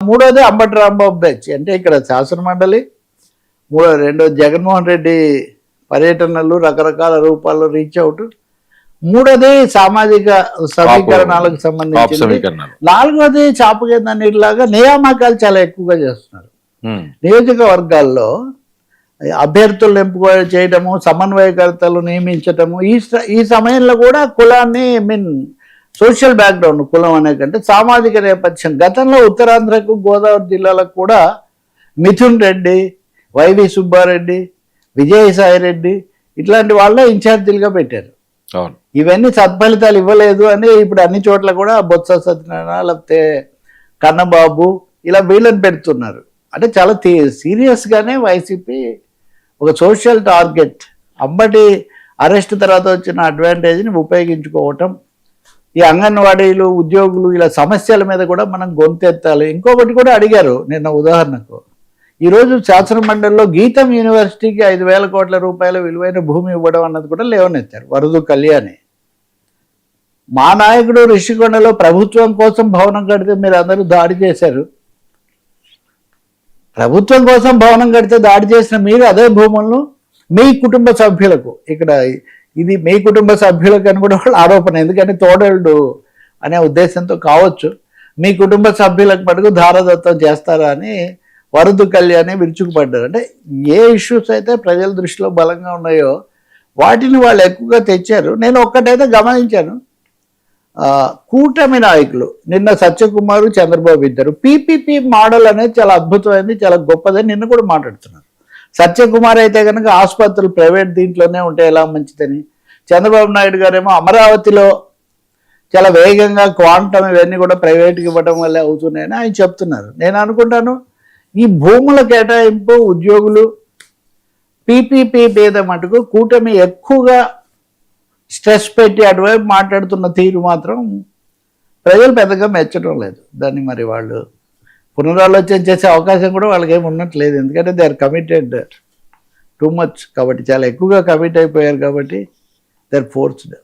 మూడోది అంబటి రాంబాబు బ్యాచ్. అంటే ఇక్కడ శాసన మండలి, రెండో జగన్మోహన్ రెడ్డి పర్యటనలు రకరకాల రూపాల్లో రీచ్ అవుట్, మూడోది సామాజిక సమీకరణాలకు సంబంధించింది, నాలుగోది చాపకేంద్ర నీరులాగా నియామకాలు చాలా ఎక్కువగా చేస్తున్నారు. నియోజకవర్గాల్లో అభ్యర్థులను ఎంపిక చేయడము, సమన్వయకర్తలు నియమించటము, ఈ సమయంలో కూడా కులాన్ని సోషల్ బ్యాక్గ్రౌండ్, కులం అనే కంటే సామాజిక నేపథ్యం. గతంలో ఉత్తరాంధ్రకు, గోదావరి జిల్లాలకు కూడా మిథున్ రెడ్డి, వైవి సుబ్బారెడ్డి, విజయసాయి రెడ్డి ఇట్లాంటి వాళ్ళే ఇన్ఛార్జీలుగా పెట్టారు. ఇవన్నీ సత్ఫలితాలు ఇవ్వలేదు అని ఇప్పుడు అన్ని చోట్ల కూడా బొత్స సత్యనారాయణ లేకపోతే కన్నబాబు ఇలా వీళ్ళని పెడుతున్నారు. అంటే చాలా సీరియస్గానే వైసీపీ ఒక సోషల్ టార్గెట్, అంబటి అరెస్ట్ తర్వాత వచ్చిన అడ్వాంటేజ్ని ఉపయోగించుకోవటం, ఈ అంగన్వాడీలు, ఉద్యోగులు ఇలా సమస్యల మీద కూడా మనం గొంతెత్తాలి. ఇంకొకటి కూడా అడిగారు నిన్న, ఉదాహరణకు ఈరోజు శాసన మండలిలో గీతం యూనివర్సిటీకి 5,000 కోట్ల రూపాయల విలువైన భూమి ఇవ్వడం అన్నది కూడా లేవనెత్తారు వరదు కళ్యాణి. మా నాయకుడు రిషికొండలో ప్రభుత్వం కోసం భవనం కడితే మీరు అందరూ దాడి చేశారు. ప్రభుత్వం కోసం భవనం కడితే దాడి చేసిన మీరు అదే భూములను మీ కుటుంబ సభ్యులకు, ఇక్కడ ఇది మీ కుటుంబ సభ్యులకు అని కూడా వాళ్ళ ఆరోపణ, ఎందుకంటే తోడేళ్ళు అనే ఉద్దేశంతో కావచ్చు, మీ కుటుంబ సభ్యులకు మటుకు ధారదత్తం చేస్తారా అని వరదు కళ్యాణి విరుచుకుపడ్డారు. అంటే ఏ ఇష్యూస్ అయితే ప్రజల దృష్టిలో బలంగా ఉన్నాయో వాటిని వాళ్ళు ఎక్కువగా తెచ్చారు. నేను ఒక్కటైతే గమనించాను, కూటమి నాయకులు నిన్న సత్యకుమారు, చంద్రబాబు ఇద్దరు పీపీపీ మోడల్ అనేది చాలా అద్భుతమైంది, చాలా గొప్పదని నిన్న కూడా మాట్లాడుతున్నారు. సత్యకుమార్ అయితే కనుక ఆసుపత్రులు ప్రైవేట్ దీంట్లోనే ఉంటే ఎలా మంచిదని, చంద్రబాబు నాయుడు గారేమో అమరావతిలో చాలా వేగంగా క్వాంటమ్ ఇవన్నీ కూడా ప్రైవేట్కి ఇవ్వడం వల్లే అవుతున్నాయని ఆయన చెప్తున్నారు. నేను అనుకుంటాను ఈ భూముల కేటాయింపు, ఉద్యోగులు, పీపీపీ మీద మటుకు కూటమి ఎక్కువగా స్ట్రెస్ పెట్టి అటువైపు మాట్లాడుతున్న తీరు మాత్రం ప్రజలు పెద్దగా మెచ్చడం లేదు. దాన్ని మరి వాళ్ళు పునరాలోచన చేసే అవకాశం కూడా వాళ్ళకి ఏమి ఉన్నట్లేదు, ఎందుకంటే they are committed too much. కాబట్టి చాలా ఎక్కువగా కమిట్ అయిపోయారు కాబట్టి దే ఆర్ ఫోర్స్డ్.